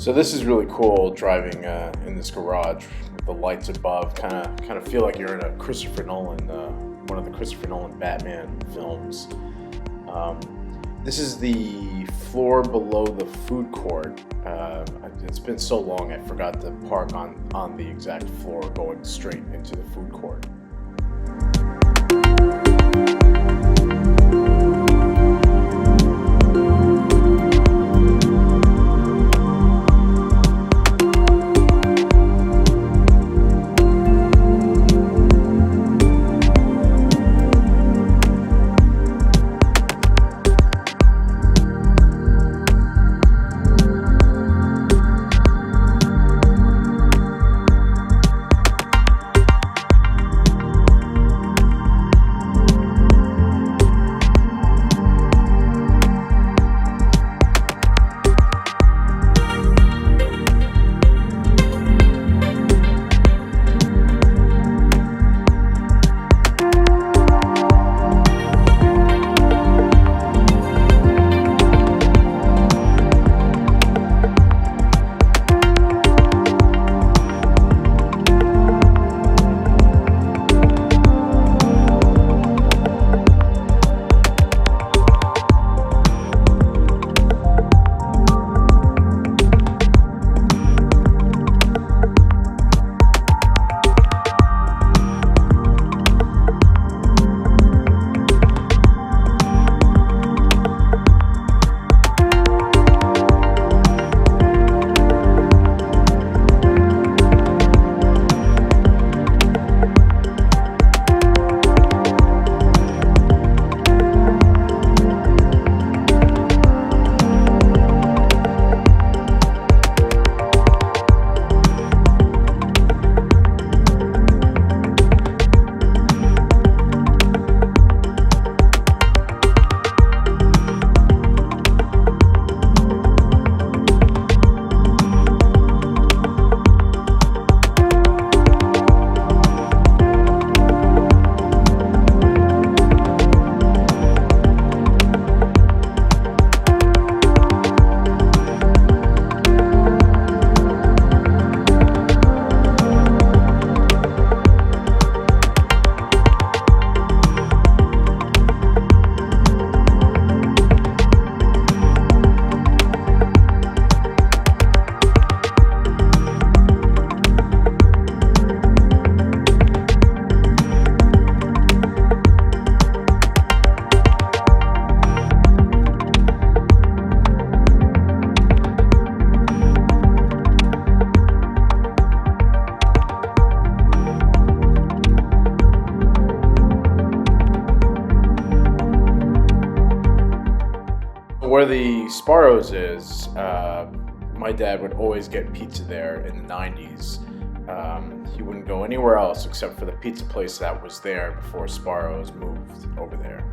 So this is really cool, driving in this garage with the lights above. Kind of feel like you're in a Christopher Nolan, one of the Christopher Nolan Batman films. This is the floor below the food court. It's been so long I forgot to park on the exact floor going straight into the food court. Where the Sparrows is, my dad would always get pizza there in the 90s. He wouldn't go anywhere else except for the pizza place that was there before Sparrows moved over there.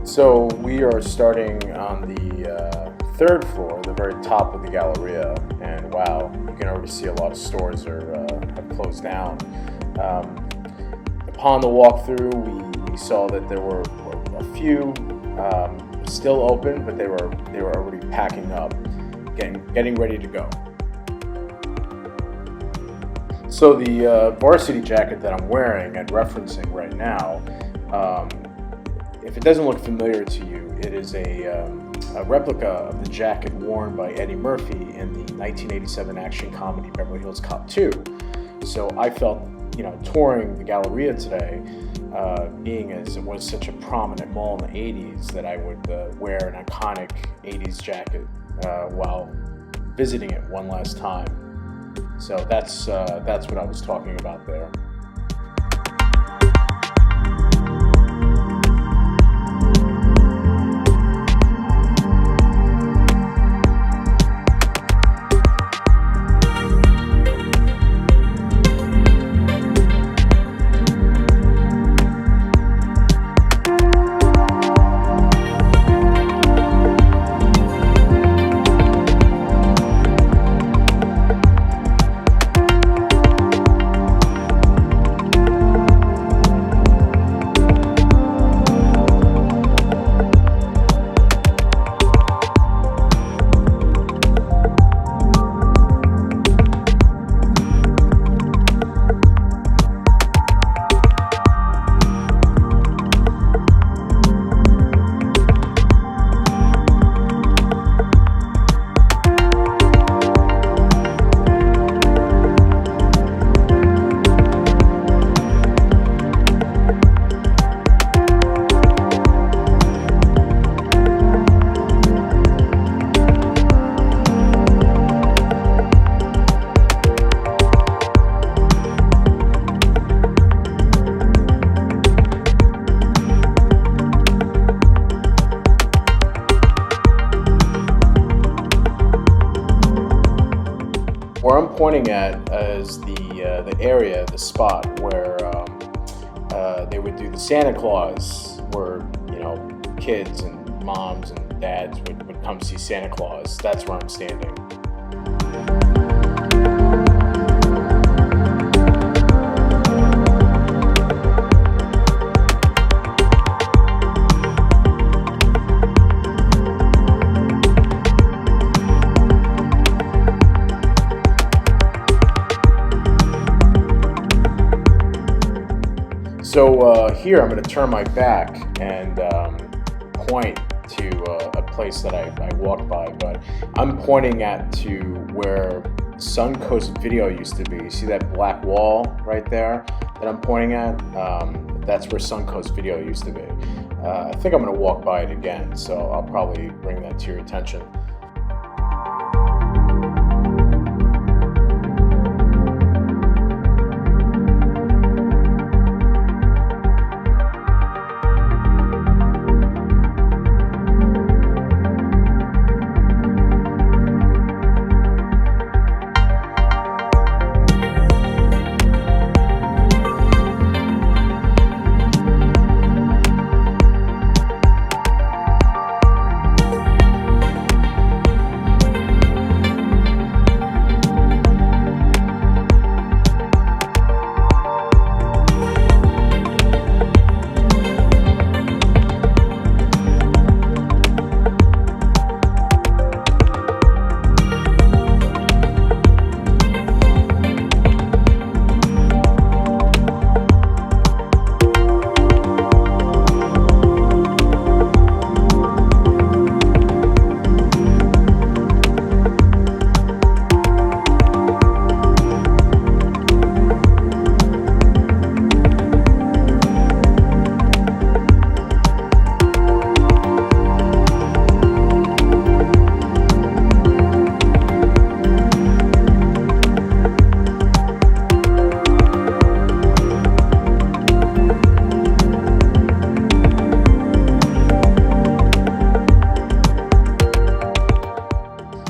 So we are starting on the third floor, the very top of the Galleria, and wow, you can already see a lot of stores have closed down. Upon the walkthrough, we saw that there were a few still open, but they were already packing up, getting ready to go. So the varsity jacket that I'm wearing and referencing right now. If it doesn't look familiar to you, it is a replica of the jacket worn by Eddie Murphy in the 1987 action comedy Beverly Hills Cop 2. So I felt, touring the Galleria today, being as it was such a prominent mall in the 80s, that I would wear an iconic 80s jacket while visiting it one last time. So that's what I was talking about there. Where I'm pointing at is the area, the spot where they would do the Santa Claus, where kids and moms and dads would come see Santa Claus. That's where I'm standing. So here I'm going to turn my back and point to a place that I walked by, but I'm pointing to where Suncoast Video used to be. You see that black wall right there that I'm pointing at? That's where Suncoast Video used to be. I think I'm going to walk by it again, so I'll probably bring that to your attention.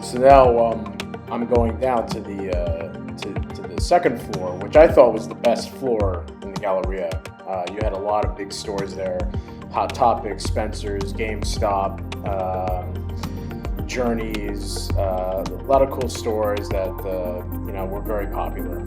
So now I'm going down to the second floor, which I thought was the best floor in the Galleria. You had a lot of big stores there: Hot Topic, Spencer's, GameStop, Journeys, a lot of cool stores that were very popular.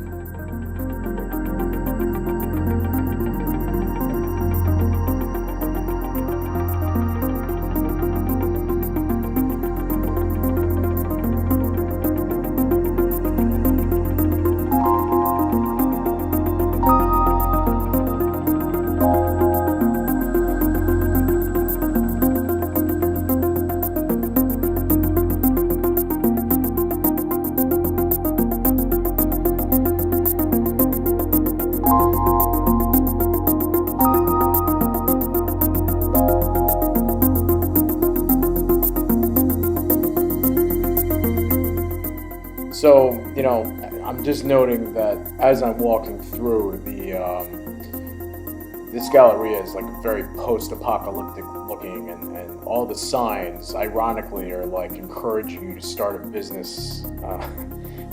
I'm just noting that as I'm walking through this Galleria is like very post-apocalyptic looking, and all the signs, ironically, are like encouraging you to start a business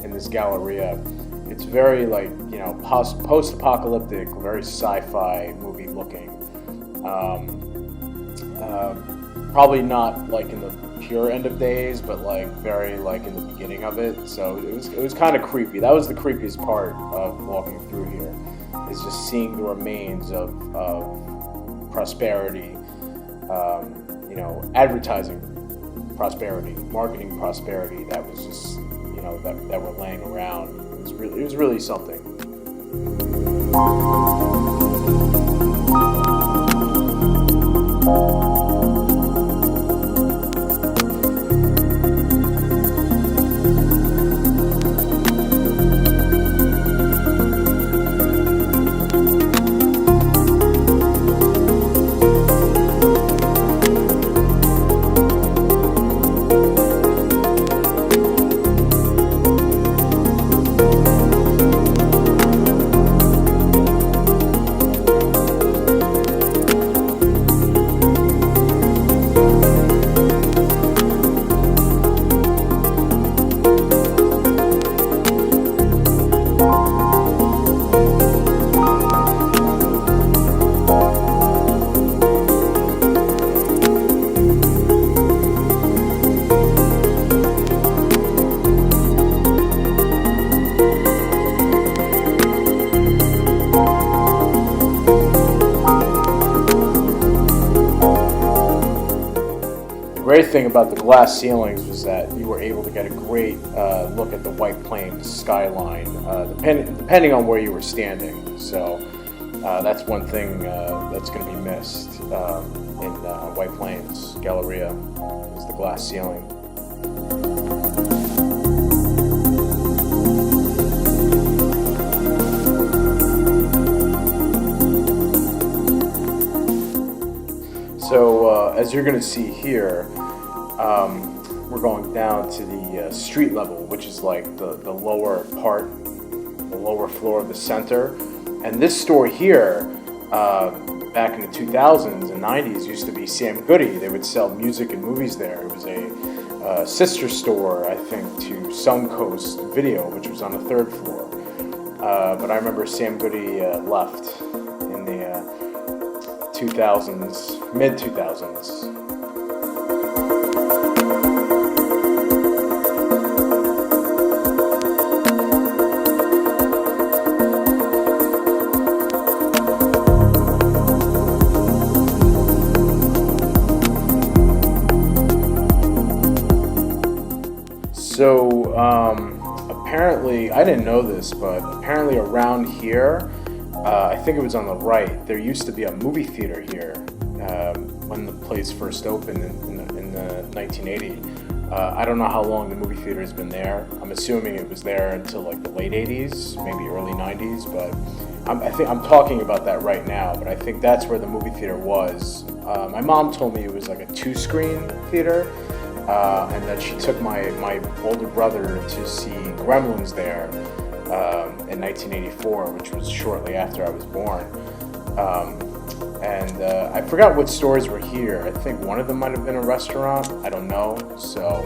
in this Galleria. It's very like, post-apocalyptic, very sci-fi movie looking. Probably not like in the pure end of days, but like very like in the beginning of it. So it was kind of creepy. That was the creepiest part of walking through here, is just seeing the remains of prosperity, advertising prosperity, marketing prosperity that was just, that were laying around. It was really something. The great thing about the glass ceilings was that you were able to get a great look at the White Plains skyline, depending on where you were standing. So that's one thing that's going to be missed in White Plains Galleria, is the glass ceiling. So as you're going to see here, we're going down to the street level, which is like the lower part, the lower floor of the center. And this store here, back in the 2000s and 90s, used to be Sam Goody. They would sell music and movies there. It was a sister store, I think, to Suncoast Video, which was on the third floor. But I remember Sam Goody left in the 2000s, mid-2000s. So apparently, I didn't know this, but apparently around here, I think it was on the right, there used to be a movie theater here when the place first opened in the 1980. I don't know how long the movie theater has been there. I'm assuming it was there until like the late 80s, maybe early 90s, but I think I'm talking about that right now, but I think that's where the movie theater was. My mom told me it was like a 2-screen theater, and that she took my older brother to see Gremlins there in 1984, which was shortly after I was born. And I forgot what stores were here. I think one of them might have been a restaurant. I don't know. So.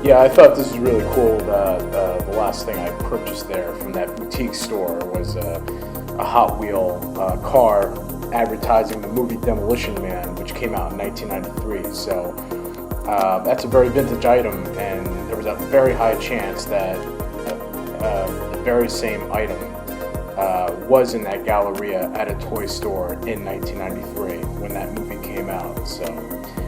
Yeah, I thought this was really cool that the last thing I purchased there from that boutique store was a Hot Wheel car advertising the movie Demolition Man, which came out in 1993. So that's a very vintage item, and there was a very high chance that the very same item was in that Galleria at a toy store in 1993 when that movie came out. So,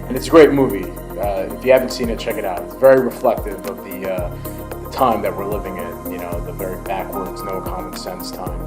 and it's a great movie. If you haven't seen it, check it out. It's very reflective of the time that we're living in, the very backwards, no common sense time.